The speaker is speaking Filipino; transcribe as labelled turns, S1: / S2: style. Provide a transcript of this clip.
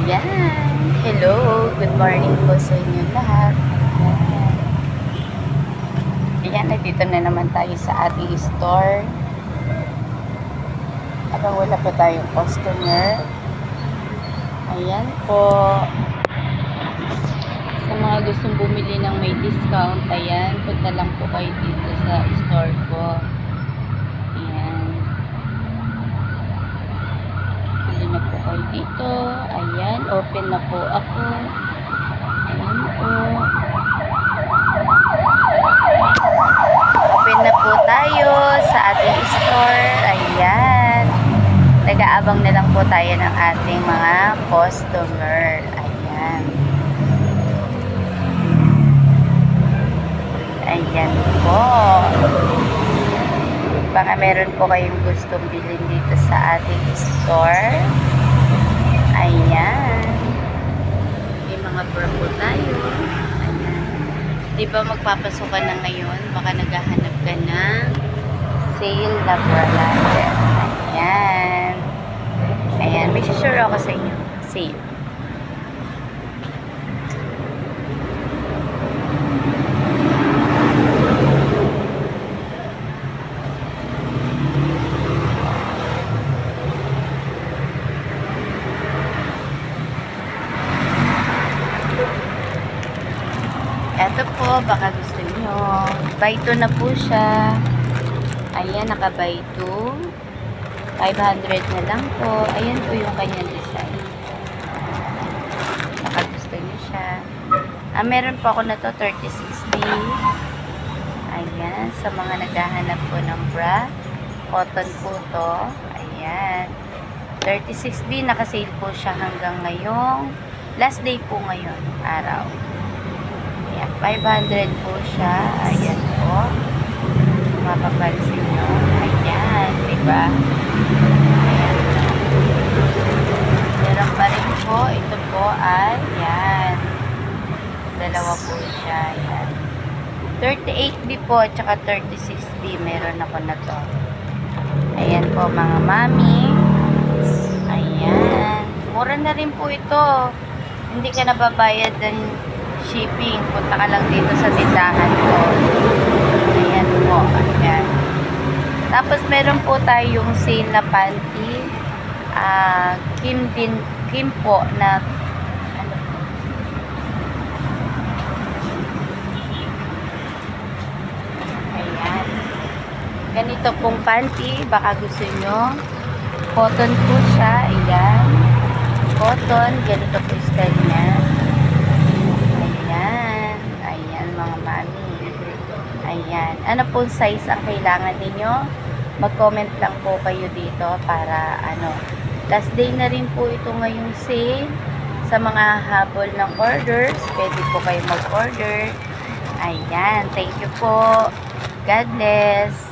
S1: Ayan. Hello. Good morning po sa inyo lahat. Ayan. Ayan, nandito na naman tayo sa ating store. Habang wala pa tayong customer. Ayan po. Sa mga gustong bumili ng may discount, ayan, punta lang po kayo dito sa store ko. Ayan. Pili na po kayo dito. Ayan, open na po ako. Ayan po. Open na po tayo sa ating store. Ayan. Nag-aabang na lang po tayo ng ating mga customer. Ayan. Ayan po. Baka meron po kayong gustong bilhin dito sa ating store. Ayan. May mga bra po tayo. Ayan. Di ba magpapasok ka na ngayon? Baka naghahanap ka ng sale na bra natin. Ayan. Ayan. May sure ako sa inyo. Sale. Eto po, baka gusto nyo. Buy 2 na po siya. Ayan, naka-buy 2. 500 na lang po. Ayan po yung kanyang design. Baka gusto nyo siya. Meron po ako na to, 36B. Ayan, sa mga naghahanap po ng bra. Cotton po to. Ayan. 36B, naka-sale po siya hanggang ngayong last day po ngayon, araw. Ayan, 500 po siya. Ayan po. Mapapansin nyo. Ayan, diba? Ayan. Meron pa rin po. Ito po ay, ayan. Dalawa po siya. Ayan. 38B po at saka 36B. Meron ako na to. Ayan po mga mami. Ayan. Mura na rin po ito. Hindi ka nababayad ng shipping. Punta ka lang dito sa tindahan ko. Ayan po. Ayan. Tapos meron po tayong sale na panty. Kim po na ano po. Ayan. Ganito pong panty. Baka gusto nyo. Cotton po siya. Ayan. Cotton. Ganito po style niya. Mga mami. Ayan. Ano pong size ang kailangan ninyo? Mag-comment lang po kayo dito para last day na rin po ito ngayong sale. Sa mga habol ng orders, pwede po kayo mag-order. Ayan. Thank you po. God bless.